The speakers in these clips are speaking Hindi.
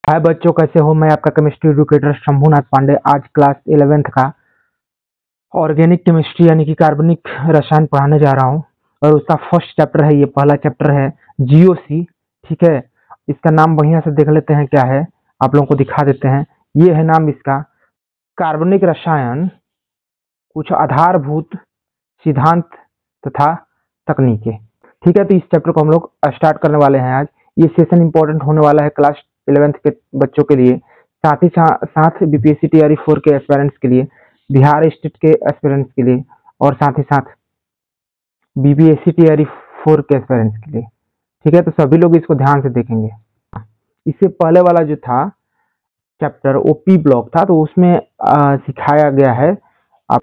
हाय बच्चों, कैसे हो? मैं आपका केमिस्ट्री एडुकेटर शंभुनाथ पांडे। आज क्लास 11th का ऑर्गेनिक केमिस्ट्री यानी कि कार्बनिक रसायन पढ़ाने जा रहा हूँ और उसका फर्स्ट चैप्टर है, ये पहला चैप्टर है जीओसी। ठीक है, इसका नाम बढ़िया से देख लेते हैं क्या है, आप लोगों को दिखा देते हैं। ये है नाम इसका, कार्बनिक रसायन, कुछ आधारभूत सिद्धांत तथा तकनीकें। ठीक है, तो इस चैप्टर को हम लोग स्टार्ट करने वाले हैं आज। ये सेशन इंपॉर्टेंट होने वाला है क्लास 11th के बच्चों के लिए, साथ ही साथ बीपीएससी टीआरई 4 के एस्पिरेंट्स के लिए, बिहार स्टेट के एस्पिरेंट्स के लिए और साथ ही साथ बीपीएससी टीआरई 4 के एस्पिरेंट्स के लिए। ठीक है, तो सभी लोग इसको ध्यान से देखेंगे। इससे पहले वाला जो था चैप्टर वो पी ब्लॉक था, तो उसमें सिखाया गया है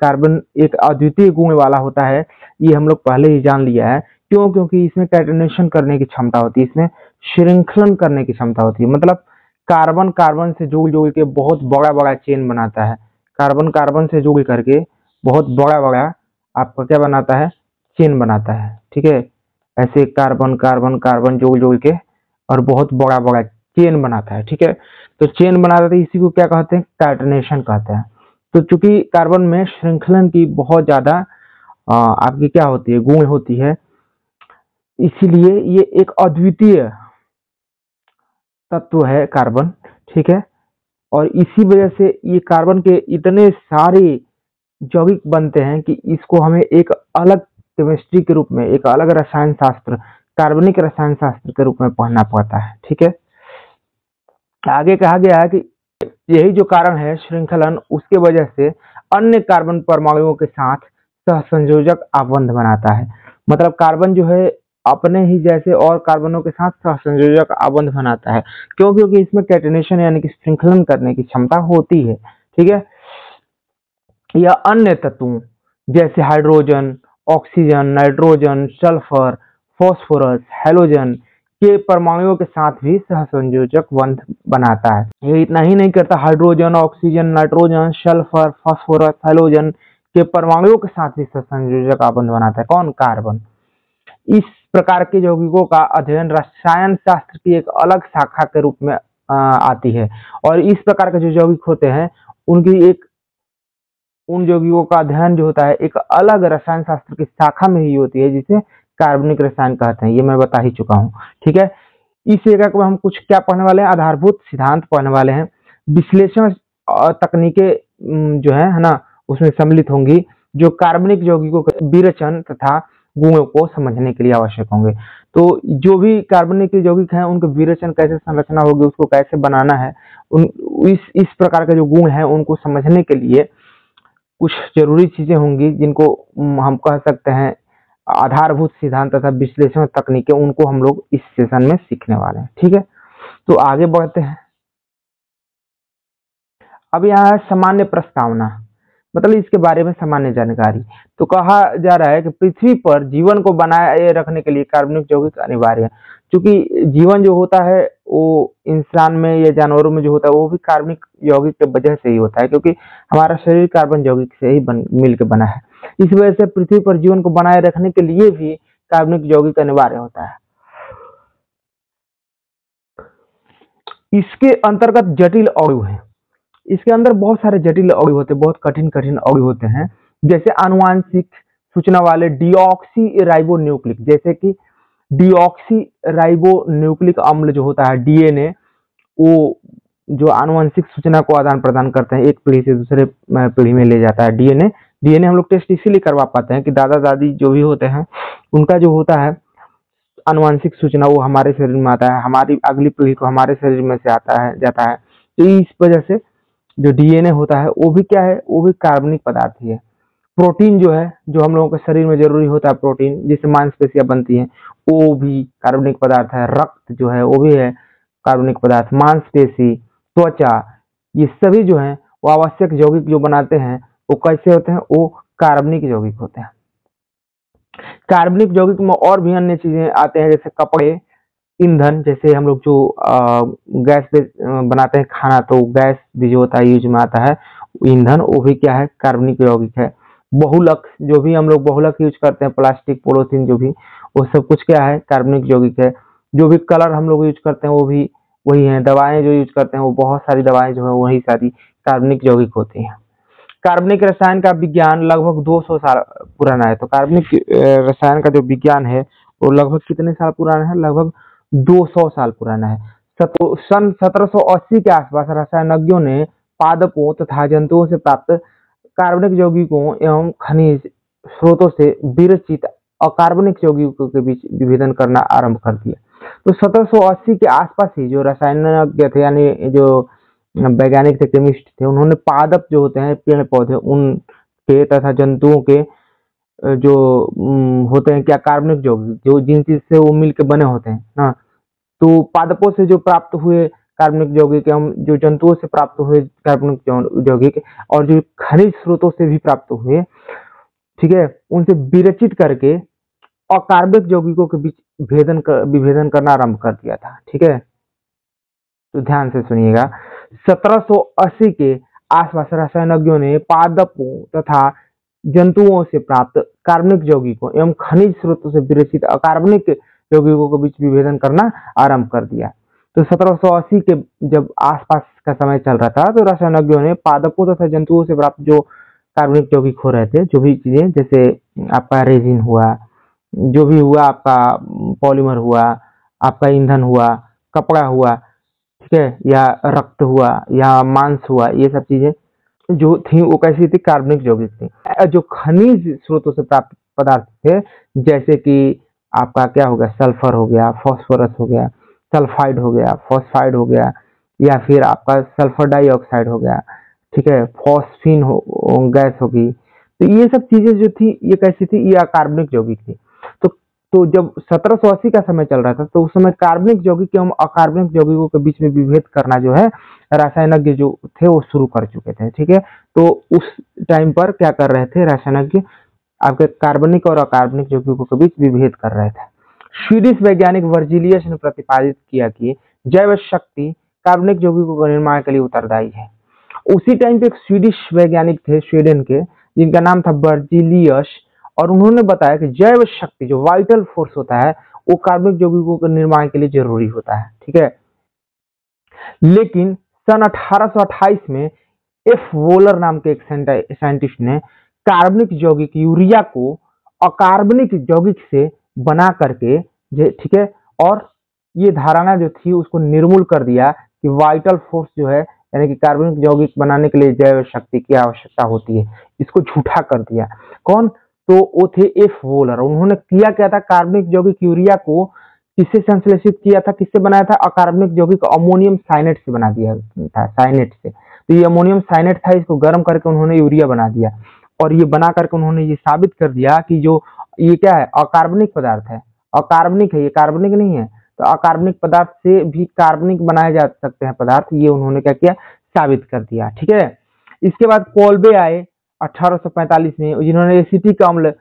कार्बन एक अद्वितीय गुण वाला होता है। ये हम लोग पहले ही जान लिया है। क्यों? क्योंकि इसमें कैटेनेशन करने की क्षमता होती है, इसमें श्रृंखलन करने की क्षमता होती है। मतलब कार्बन कार्बन से जुड़ जुड़ के बहुत बड़ा बड़ा चेन बनाता है। कार्बन कार्बन से जुड़ करके बहुत बड़ा बड़ा आपका क्या बनाता है, चेन बनाता है। ठीक है, ऐसे कार्बन कार्बन कार्बन जुड़ जुड़ के और बहुत बड़ा बड़ा चेन बनाता है। ठीक है, तो चेन बनाता है, इसी को क्या कहते हैं, कैटेनेशन कहते हैं। तो चूंकि कार्बन में श्रृंखलन की बहुत ज्यादा आपकी क्या होती है, गुण होती है, इसीलिए ये एक अद्वितीय तत्व है कार्बन। ठीक है, और इसी वजह से ये कार्बन के इतने सारे यौगिक बनते हैं कि इसको हमें एक अलग केमिस्ट्री के रूप में, एक अलग रसायन शास्त्र, कार्बनिक रसायन शास्त्र के रूप में पढ़ना पड़ता है। ठीक है, आगे कहा गया है कि यही जो कारण है श्रृंखलन, उसके वजह से अन्य कार्बन परमाणुओं के साथ सहसंयोजक आबंध बनाता है। मतलब कार्बन जो है अपने ही जैसे और कार्बनों के साथ सहसंयोजक आबंध बनाता है। क्यों? क्योंकि इसमें कैटेनेशन यानी कि श्रृंखलन करने की क्षमता होती है। ठीक है, या अन्य तत्वों जैसे hydrogen, oxygen, nitrogen, sulphur, phosphorus, halogen के परमाणुओं के साथ भी सहसंयोजक बंध बनाता है। ये इतना ही नहीं करता, hydrogen, oxygen, nitrogen, sulphur, phosphorus, halogen के परमाणुओं के साथ भी सहसंयोजक आबंध बनाता है। कौन? कार्बन। इस प्रकार के यौगिकों का अध्ययन रसायन शास्त्र की एक अलग शाखा के रूप में आती है। और इस प्रकार के जो यौगिक होते हैं उन यौगिकों का अध्ययन जो होता है एक अलग रसायन शास्त्र की शाखा में ही होती है, जिसे कार्बनिक रसायन कहते हैं। ये मैं बता ही चुका हूँ। ठीक है, इस एकक में हम कुछ क्या पढ़ने वाले हैं, आधारभूत सिद्धांत पढ़ने वाले हैं। विश्लेषण तकनीकें जो है ना, उसमें सम्मिलित होंगी, जो कार्बनिक यौगिकों के विरचन तथा गुणों को समझने के लिए आवश्यक होंगे। तो जो भी कार्बनिक यौगिक हैं उनके विरचन कैसे संरचना होगी, उसको कैसे बनाना है, इस प्रकार के जो गुण हैं उनको समझने के लिए कुछ जरूरी चीजें होंगी, जिनको हम कह सकते हैं आधारभूत सिद्धांत तथा विश्लेषण तकनीकें, उनको हम लोग इस सेशन में सीखने वाले हैं। ठीक है, तो आगे बढ़ते हैं। अब यहाँ है सामान्य प्रस्तावना, मतलब इसके बारे में सामान्य जानकारी। तो कहा जा रहा है कि पृथ्वी पर जीवन को बनाए रखने के लिए कार्बनिक यौगिक अनिवार्य है। क्योंकि जीवन जो होता है वो इंसान में या जानवरों में जो होता है वो भी कार्बनिक यौगिक के वजह से ही होता है, क्योंकि हमारा शरीर कार्बन यौगिक से ही मिल के बना है। इस वजह से पृथ्वी पर जीवन को बनाए रखने के लिए भी कार्बनिक यौगिक अनिवार्य होता है। इसके अंतर्गत जटिल अणु है, इसके अंदर बहुत सारे जटिल अणु होते हैं, बहुत कठिन कठिन अणु होते हैं। जैसे आनुवांशिक सूचना वाले डीऑक्सी राइबो न्यूक्लिक, जैसे कि डीऑक्सी राइबो न्यूक्लिक अम्ल जो होता है डीएनए, वो जो आनुवंशिक सूचना को आदान प्रदान करते हैं, एक पीढ़ी से दूसरे पीढ़ी में ले जाता है। डीएनए हम लोग टेस्ट इसीलिए करवा पाते हैं कि दादा दादी जो भी होते हैं उनका जो होता है आनुवंशिक सूचना वो हमारे शरीर में आता है, हमारी अगली पीढ़ी को हमारे शरीर में से आता है जाता है। तो इस वजह से जो डीएनए होता है वो भी क्या है, वो भी कार्बनिक पदार्थ ही है। प्रोटीन जो है, जो हम लोगों के शरीर में जरूरी होता है, प्रोटीन जिससे मांसपेशियां बनती हैं, वो भी कार्बनिक पदार्थ है। रक्त जो है वो भी है कार्बनिक पदार्थ। मांसपेशी, त्वचा, ये सभी जो है वो आवश्यक यौगिक जो बनाते हैं वो कैसे होते हैं, वो कार्बनिक यौगिक होते हैं। कार्बनिक यौगिक में और भी अन्य चीजें आते हैं, जैसे कपड़े, ईंधन, जैसे हम लोग जो गैस पे बनाते हैं खाना, तो गैस भी जो होता है यूज में आता है ईंधन, वो भी क्या है, कार्बनिक यौगिक है। बहुलक, जो भी हम लोग बहुलक यूज करते हैं, प्लास्टिक, पॉलीथीन, जो भी, वो सब कुछ क्या है, कार्बनिक यौगिक है। जो भी कलर हम लोग यूज करते हैं वो भी वही हैं। दवाएं जो यूज करते हैं वो बहुत सारी दवाएं जो है वही सारी कार्बनिक यौगिक होती हैं। कार्बनिक रसायन का विज्ञान लगभग 200 साल पुराना है। तो कार्बनिक रसायन का जो विज्ञान है वो लगभग कितने साल पुराना है? लगभग 200 साल पुराना है। सन 1780 के आसपास रसायनज्ञों ने पादपों तथा जंतुओं से प्राप्त कार्बनिक यौगिकों एवं खनिज स्रोतों से विरचित अकार्बनिक यौगिकों के बीच विभेदन करना आरंभ कर दिया। तो 1780 के आसपास ही जो रसायनज्ञ थे, यानी जो वैज्ञानिक थे, केमिस्ट थे, उन्होंने पादप जो होते हैं पेड़ पौधे उनके तथा जंतुओं के जो होते हैं क्या कार्बनिक यौगिक, जो जिन चीज से वो मिलकर बने होते हैं ना, तो पादपों से जो प्राप्त हुए कार्बनिक यौगिक एवं जो जंतुओं से प्राप्त हुए कार्बनिक यौगिक और जो खनिज स्रोतों से भी प्राप्त हुए, ठीक है, उनसे विरचित करके अकार्बनिक यौगिकों के बीच विभेदन करना आरंभ कर दिया था। ठीक है, तो ध्यान से सुनिएगा। 1780 के आसपास रसायनज्ञों ने पादपों तथा जंतुओं से प्राप्त कार्बनिक यौगिकों एवं खनिज स्रोतों से विरचित अकार्बनिक यौगिकों के बीच विभेदन करना आरंभ कर दिया। तो 1780 के जब आसपास का समय चल रहा था तो रसायनज्ञों ने पादपों तथा जंतुओं से प्राप्त जो कार्बनिक यौगिक हो रहे थे, जो भी चीजें, जैसे आपका रेजिन हुआ, जो भी हुआ, आपका पॉलीमर हुआ, आपका ईंधन हुआ, कपड़ा हुआ, ठीक है, या रक्त हुआ या मांस हुआ, ये सब चीजें जो थी वो कैसी थी? कार्बनिक यौगिक थी। जो खनिज स्रोतों से प्राप्त पदार्थ थे, जैसे कि आपका क्या हो गया? सल्फर हो गया, फास्फोरस हो गया, सल्फाइड हो गया, फॉस्फाइड हो गया, या फिर आपका सल्फर डाइऑक्साइड हो गया, ठीक है, फॉस्फीन गैस होगी। तो ये सब चीजें जो थी ये कैसी थी? ये अकार्बनिक यौगिक थी। तो जब 1780 का समय चल रहा था तो उस समय कार्बनिक यौगिक एवं अकार्बनिक यौगिकों के बीच में विभेद करना जो है रसायनज्ञ जो थे वो शुरू कर चुके थे। ठीक है, तो उस टाइम पर क्या कर रहे थे रसायनज्ञ? आपके कार्बनिक और अकार्बनिक यौगिकों के बीच विभेद कर रहे थे। स्वीडिश वैज्ञानिक वर्जिलियस ने प्रतिपादित किया कि जैव शक्ति कार्बनिक यौगिकों के निर्माण के लिए उत्तरदायी है। उसी टाइम पे एक स्वीडिश वैज्ञानिक थे स्वीडन के, जिनका नाम था वर्जिलियस, और उन्होंने बताया कि जैव शक्ति जो वाइटल फोर्स होता है वो कार्बनिक यौगिकों के निर्माण के लिए जरूरी होता है। ठीक है, लेकिन सन 1828 में एफ वोलर नाम के एक साइंटिस्ट ने कार्बनिक यौगिक यूरिया को अकार्बनिक यौगिक से बना करके, ठीक है, और ये धारणा जो थी उसको निर्मूल कर दिया कि वाइटल फोर्स जो है, यानी कि कार्बनिक यौगिक बनाने के लिए जैव शक्ति की आवश्यकता होती है, इसको झूठा कर दिया। कौन? तो वो थे एफ वोलर। उन्होंने किया क्या था? कार्बनिक यौगिक यूरिया को किससे संश्लेषित किया था? किससे बनाया था? अकार्बनिक यौगिक अमोनियम साइनेट से बना दिया था, साइनेट से। तो ये अमोनियम साइनेट था, इसको गर्म करके उन्होंने यूरिया बना दिया, और ये बना करके उन्होंने ये साबित कर दिया कि जो ये क्या है? अकार्बनिक पदार्थ है, अकार्बनिक है, ये कार्बनिक नहीं है। तो अकार्बनिक पदार्थ से भी कार्बनिक बनाए जा सकते हैं पदार्थ, ये उन्होंने क्या किया? साबित कर दिया। ठीक है, इसके बाद कोल्बे आए 1845 में, जिन्होंने एसिटिक अम्ल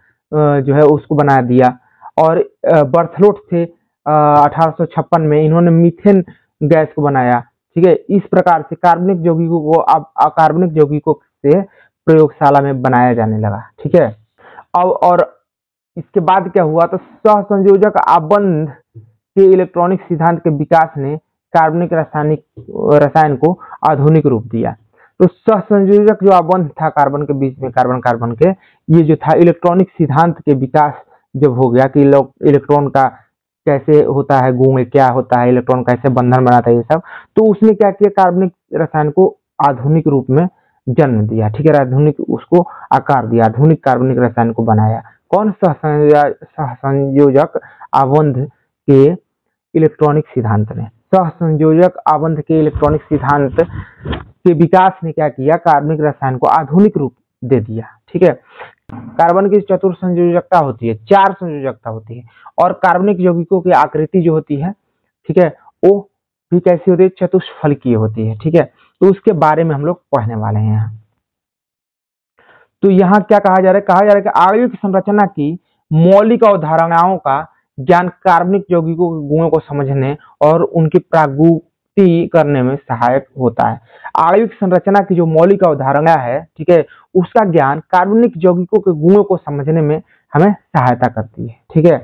जो है उसको बना दिया, और बर्थलोट थे 1856 में, इन्होंने मीथेन गैस को बनाया। ठीक है, इस प्रकार से कार्बनिक यौगिकों को अब अकार्बनिक यौगिकों से प्रयोगशाला में बनाया जाने लगा। ठीक है, अब और इसके बाद क्या हुआ? तो सहसंयोजक आबंध के इलेक्ट्रॉनिक सिद्धांत के विकास ने कार्बनिक रसायन को आधुनिक रूप दिया। तो सहसंयोजक जो आबंध था कार्बन के बीच में, कार्बन कार्बन के, ये जो था इलेक्ट्रॉनिक सिद्धांत के विकास जब हो गया कि इलेक्ट्रॉन का कैसे होता है, गुण क्या होता है, इलेक्ट्रॉन कैसे बंधन बनाता है, ये सब, तो उसने क्या किया? कार्बनिक रसायन को आधुनिक रूप में जन्म दिया। ठीक है, आधुनिक उसको आकार दिया, आधुनिक कार्बनिक रसायन को बनाया। कौन? सहसंयोजक आबंध के इलेक्ट्रॉनिक सिद्धांत ने। सहसंयोजक आबंध के इलेक्ट्रॉनिक सिद्धांत के विकास ने क्या किया? कार्बनिक रसायन को आधुनिक रूप दे दिया। ठीक है, कार्बन की चतुर संयोजकता होती है, 4 संयोजकता होती है, और कार्बनिक यौगिकों की आकृति जो होती है, ठीक है, वो भी कैसी होती है? चतुष्फलकीय होती है। ठीक है, तो उसके बारे में हम लोग पढ़ने वाले हैं यहाँ। तो यहाँ क्या कहा जा रहा है? कहा जा रहा है कि आणविक संरचना की मौलिक अवधारणाओं का ज्ञान कार्बनिक यौगिकों के गुणों को समझने और उनकी प्रागुक्ति करने में सहायक होता है। आणविक संरचना की जो मौलिक अवधारणा है, ठीक है, उसका ज्ञान कार्बनिक यौगिकों के गुणों को समझने में हमें सहायता करती है। ठीक है,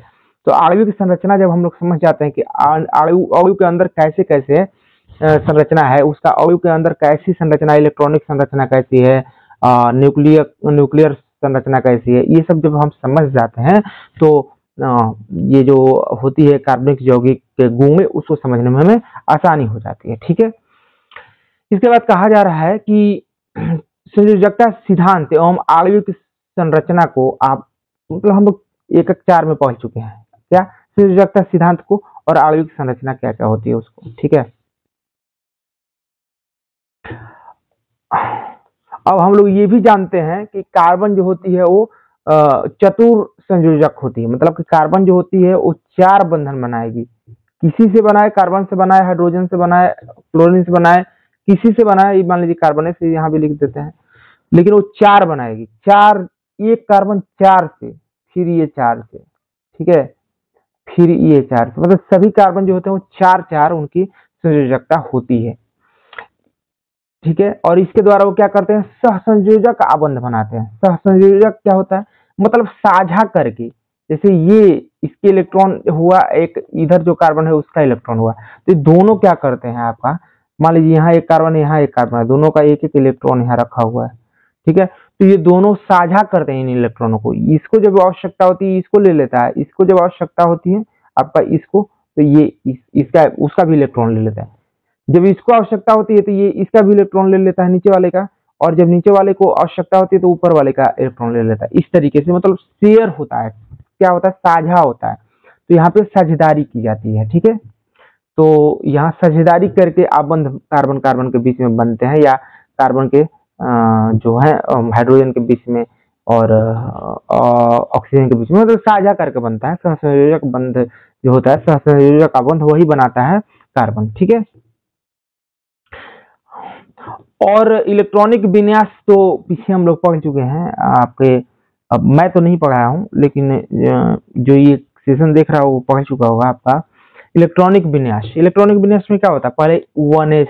तो आणविक संरचना जब हम लोग समझ जाते हैं कि अणु के अंदर कैसे कैसे संरचना है, उसका अणु के अंदर कैसी संरचना, इलेक्ट्रॉनिक संरचना कैसी है, न्यूक्लियर संरचना कैसी है, ये सब जब हम समझ जाते हैं तो ये जो होती है कार्बनिक यौगिक के गुण, उसको समझने में हमें आसानी हो जाती है। ठीक है, इसके बाद कहा जा रहा है कि संयोजकता सिद्धांत एवं आणविक संरचना को आप मतलब हम लोग 1-4 में पढ़ चुके हैं। क्या संयोजकता सिद्धांत को और आणविक संरचना क्या क्या होती है उसको। ठीक है, अब हम लोग ये भी जानते हैं कि कार्बन जो होती है वो चतुर संयोजक होती है, मतलब कि कार्बन जो होती है वो 4 बंधन बनाएगी। किसी से बनाए, कार्बन से बनाए, हाइड्रोजन से बनाए, क्लोरीन से बनाए, किसी से बनाए, मान लीजिए कार्बन से यहाँ भी लिख देते हैं, लेकिन वो 4 बनाएगी। 4, एक कार्बन 4 से, फिर ये 4 से, ठीक है, फिर ये 4 से, मतलब सभी कार्बन जो होते हैं वो 4-4 उनकी संयोजकता होती है। ठीक है, और इसके द्वारा वो क्या करते हैं, सहसंयोजक आबंध बनाते हैं। सहसंयोजक क्या होता है, मतलब साझा करके, जैसे ये इसके इलेक्ट्रॉन हुआ, एक इधर जो कार्बन है उसका इलेक्ट्रॉन हुआ, तो दोनों क्या करते हैं आपका, मान लीजिए यहाँ एक कार्बन है, यहाँ एक कार्बन है, दोनों का एक एक इलेक्ट्रॉन यहाँ रखा हुआ है। ठीक है, तो ये दोनों साझा करते हैं इन इलेक्ट्रॉनों को। इसको जब आवश्यकता होती है इसको ले लेता है, इसको जब आवश्यकता होती है आपका इसको, तो ये इसका उसका भी इलेक्ट्रॉन ले लेता है। जब इसको आवश्यकता होती है तो ये इसका भी इलेक्ट्रॉन ले लेता है नीचे वाले का, और जब नीचे वाले को आवश्यकता होती है तो ऊपर वाले का इलेक्ट्रॉन ले लेता है। इस तरीके से मतलब शेयर होता है, क्या होता है, साझा होता है। तो यहाँ पे साझेदारी की जाती है। ठीक है, तो यहाँ साझेदारी करके आबंध कार्बन कार्बन के बीच में बनते हैं, या कार्बन के जो है हाइड्रोजन के बीच में और ऑक्सीजन के बीच में, मतलब साझा करके बनता है। सहसंयोजक बंध जो होता है, सहसंयोजक आबंध वही बनाता है कार्बन। ठीक है, और इलेक्ट्रॉनिक विन्यास तो पीछे हम लोग पढ़ चुके हैं आपके, अब मैं तो नहीं पढ़ाया हूँ, लेकिन जो ये सेशन देख रहा है वो पढ़ चुका होगा आपका। इलेक्ट्रॉनिक विन्यास, इलेक्ट्रॉनिक विन्यास में क्या होता है, पहले 1s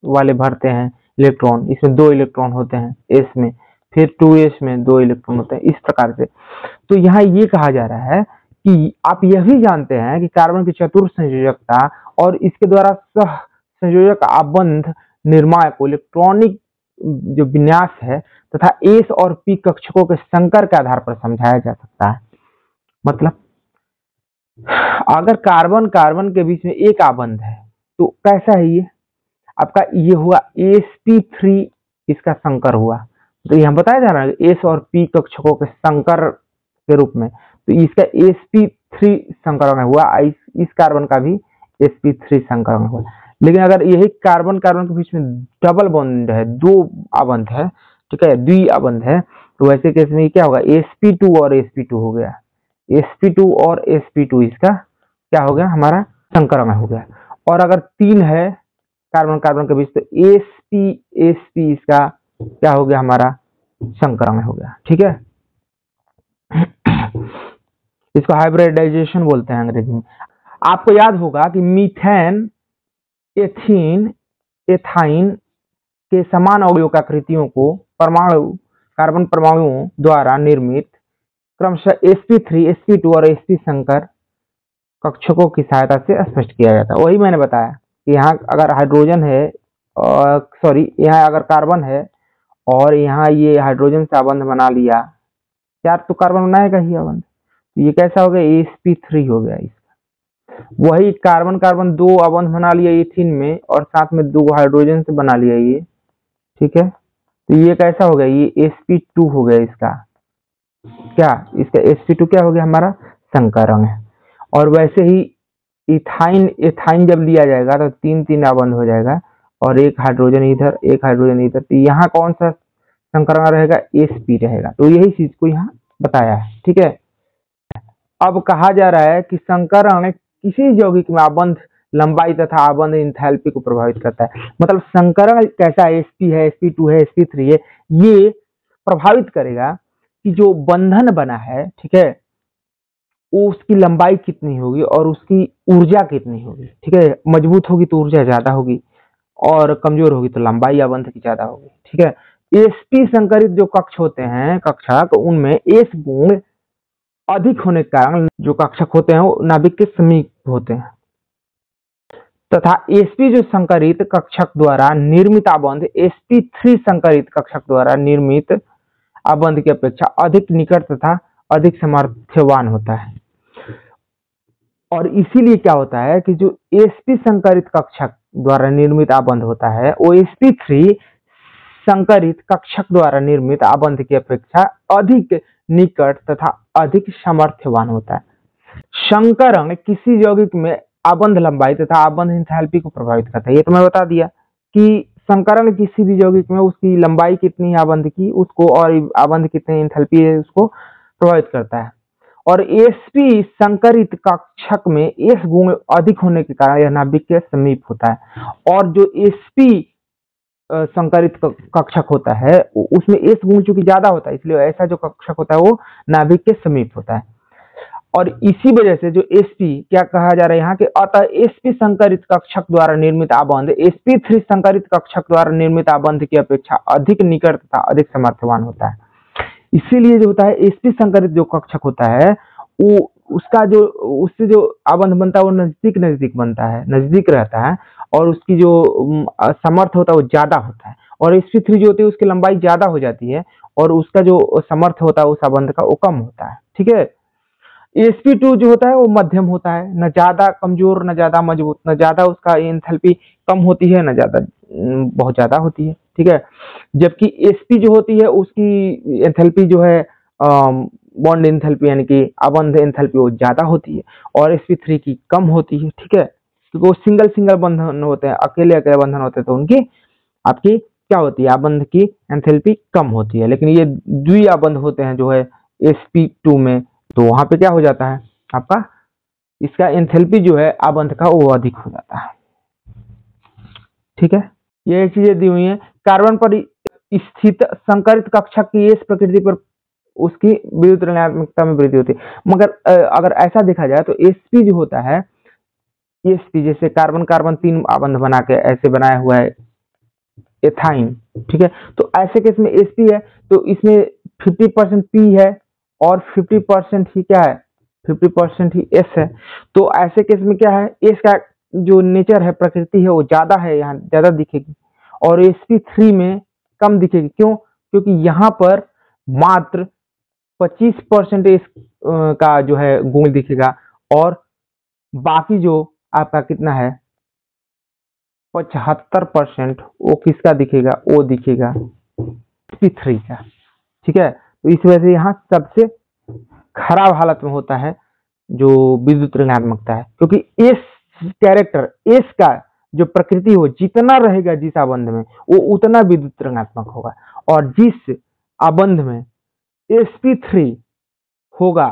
वाले भरते हैं इलेक्ट्रॉन, इसमें 2 इलेक्ट्रॉन होते हैं s में, फिर 2s में 2 इलेक्ट्रॉन होते हैं, इस प्रकार से। तो यहाँ ये कहा जा रहा है कि आप यह भी जानते हैं कि कार्बन की चतुर संयोजकता और इसके द्वारा सह संयोजक आबंध निर्माण को इलेक्ट्रॉनिक जो विन्यास है तथा एस और पी कक्षकों के संकर के आधार पर समझाया जा सकता है। मतलब अगर कार्बन कार्बन के बीच में एक आबंध है तो कैसा है, ये आपका ये हुआ sp3, इसका संकर हुआ। तो यहाँ बताया जा रहा है एस और पी कक्षकों के संकर के रूप में, तो इसका sp3 संकरण हुआ, इस कार्बन का भी sp3 संकरण हुआ। लेकिन अगर यही कार्बन कार्बन के बीच में डबल बॉन्ड है, 2 आबंध है, ठीक है, द्वि आबंध है, तो वैसे केस में क्या होगा, sp2 और sp2 हो गया, sp2 और sp2 इसका क्या हो गया, हमारा संकरण हो गया। और अगर 3 है कार्बन कार्बन के बीच, तो sp इसका क्या हो गया, हमारा संकरण हो गया। ठीक है, इसको हाइब्रिडाइजेशन बोलते हैं अंग्रेजी में। आपको याद होगा कि मीथेन, एथीन, एथाइन के समान अवयवकाकृतियों को परमाणु कार्बन परमाणुओं द्वारा निर्मित क्रमशः sp3, sp2 और sp संकर कक्षकों की सहायता से स्पष्ट किया जाता है। वही मैंने बताया कि यहाँ अगर हाइड्रोजन है, यहाँ अगर कार्बन है और यहाँ ये हाइड्रोजन से आबंध बना लिया, 4 तो कार्बन बनाएगा ही आबंध, तो ये कैसा हो गया, sp3 हो गया इसका। वही कार्बन कार्बन 2 आबंध बना लिया एथीन में और साथ में 2 हाइड्रोजन से बना लिया ये। ठीक है, तो ये कैसा हो गया, ये sp2 हो गया इसका, क्या इसका sp2 क्या हो गया, हमारा संकरण है। और वैसे ही इथाइन जब लिया जाएगा तो 3 आबंध हो जाएगा, और एक हाइड्रोजन इधर, एक हाइड्रोजन इधर, तो यहाँ कौन सा संकरण रहेगा, sp रहेगा। तो यही चीज को यहाँ बताया है। ठीक है, अब कहा जा रहा है कि संकरण किसी यौगिक में आबंध लंबाई तथा आबंध इंथैल्पी को प्रभावित करता है। मतलब संकरण कैसा है, sp है, sp2 है, sp3 है, ये प्रभावित करेगा कि जो बंधन बना है, ठीक है, वो उसकी लंबाई कितनी होगी और उसकी ऊर्जा कितनी होगी। ठीक है, मजबूत होगी तो ऊर्जा ज्यादा होगी, और कमजोर होगी तो लंबाई आबंध की ज्यादा होगी। ठीक है, sp संकरित जो कक्ष होते हैं, कक्षक, उनमें s गुण अधिक होने के कारण जो कक्षक होते हैं वो नाभिक के समीप होते हैं, तथा sp जो संकरित कक्षक द्वारा निर्मित आबंध sp3 संकरित कक्षक द्वारा निर्मित आबंध की अपेक्षा अधिक निकट तथा अधिक सामर्थ्यवान होता है। और इसीलिए क्या होता है कि जो sp संकरित कक्षक द्वारा निर्मित आबंध होता है वो sp3 संकरित कक्षक द्वारा निर्मित आबंध की अपेक्षा अधिक निकट तथा अधिक सामर्थ्यवान होता है। संकरण किसी यौगिक में आबंध लंबाई तथा आबंध एंथैल्पी को प्रभावित करता है। ये तो मैं बता दिया कि संकरण किसी भी यौगिक में उसकी लंबाई कितनी है आबंध की, उसको, और आबंध कितनी एंथैल्पी है उसको प्रभावित करता है। और sp संकरित कक्षक में s गुण अधिक होने के कारण यह नाभिक के समीप होता है। और जो sp संकरित कक्षक होता है उसमें s गुण चूंकि ज्यादा होता है, इसलिए ऐसा जो कक्षक होता है वो नाभिक के समीप होता है। और इसी वजह से जो sp क्या कहा जा रहा है यहाँ के, अतः sp संकरित कक्षक द्वारा निर्मित आबंध sp3 संकरित कक्षक द्वारा निर्मित आबंध की अपेक्षा अधिक निकट तथा अधिक सामर्थ्यवान होता है। इसीलिए जो होता है sp संकरित जो कक्षक होता है वो उसका जो उससे जो आबंध बनता है वो नजदीक नजदीक बनता है, नजदीक रहता है, और उसकी जो समर्थ होता है वो ज्यादा होता है। और sp3 जो होती है उसकी लंबाई ज्यादा हो जाती है और उसका जो समर्थ होता है उस आबंध का वो कम होता है। ठीक है। sp2 जो होता है वो मध्यम होता है, न ज्यादा कमजोर न ज्यादा मजबूत, न ज्यादा उसका एंथैल्पी कम होती है न ज्यादा बहुत ज्यादा होती है। ठीक है। जबकि sp जो होती है उसकी एंथैल्पी जो है बॉन्ड एंथैल्पी यानी कि आबंध एंथैल्पी वो ज्यादा होती है और sp3 की कम होती है। ठीक है। क्योंकि वो सिंगल सिंगल बंधन होते हैं, अकेले अकेले बंधन होते हैं, तो उनकी आपकी क्या होती है, आबंध की एंथैल्पी कम होती है। लेकिन ये द्वि आबंध होते हैं जो है sp2 में, तो वहां पे क्या हो जाता है आपका, इसका एंथैल्पी जो है आबंध का वो अधिक हो जाता है। ठीक है। ये चीजें दी हुई हैं। कार्बन पर स्थित संकरित कक्षक की इस प्रकृति पर उसकी विद्युत ऋणात्मकता में वृद्धि होती है। मगर अगर ऐसा देखा जाए तो sp जो होता है, sp जैसे कार्बन कार्बन 3 आबंध बना के ऐसे बनाया हुआ है एथाइन। ठीक है। तो ऐसे केस में sp है तो इसमें 50% p है और 50% ही क्या है, 50% ही s है। तो ऐसे केस में क्या है, s का जो नेचर है, प्रकृति है, वो ज्यादा है, यहाँ ज्यादा दिखेगी, और sp3 में कम दिखेगी। क्यों? क्योंकि यहाँ पर मात्र 25% s का जो है गुण दिखेगा और बाकी जो आपका कितना है 75% वो किसका दिखेगा, वो दिखेगा sp3 का। ठीक है। तो इस वजह से यहाँ सबसे खराब हालत में होता है जो विद्युत ऋणात्मकता है, क्योंकि इस कैरेक्टर एस का जो प्रकृति हो जितना रहेगा जिस आबंध में वो उतना विद्युत ऋणात्मक होगा, और जिस आबंध में sp3 होगा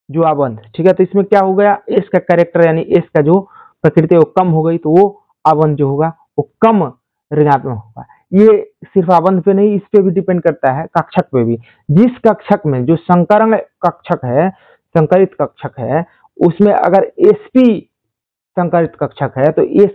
जो आबंध, ठीक है, तो इसमें क्या हो गया, एस का कैरेक्टर यानी एस का जो प्रकृति है वो कम हो गई, तो वो आबंध जो होगा वो कम ऋणात्मक होगा। ये सिर्फ आबंध पे नहीं, इस पे भी डिपेंड करता है, कक्षक पे भी। जिस कक्षक में जो संकरण कक्षक है, संकरित कक्षक है, उसमें अगर sp संकरित कक्षक है तो एस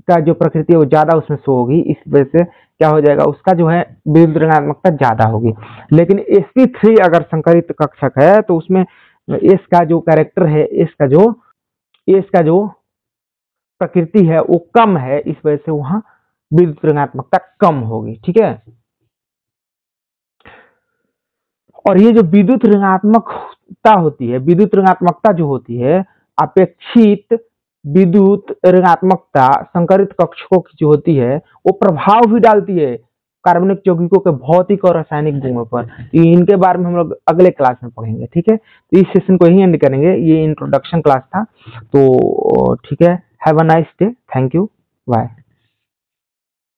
का जो प्रकृति है वो ज्यादा उसमें शो होगी, इस वजह से क्या हो जाएगा, उसका जो है विद्युत ऋणात्मकता ज्यादा होगी। लेकिन sp3 अगर संकरित कक्षक है तो उसमें एस का जो कैरेक्टर है, एस का जो प्रकृति है वो कम है, इस वजह से वहां विद्युत ऋणात्मकता कम होगी। ठीक है। और ये जो विद्युत ऋणात्मकता होती है, विद्युत ऋणात्मकता जो होती है, अपेक्षित विद्युत ऋणात्मकता संकरित कक्षकों की जो होती है वो प्रभाव भी डालती है कार्बनिक यौगिकों के भौतिक और रासायनिक गुणों पर। इनके बारे में हम लोग अगले क्लास में पढ़ेंगे। ठीक है। तो इस सेशन को यही एंड करेंगे, ये इंट्रोडक्शन क्लास था। तो ठीक है, have a nice day, thank you, bye.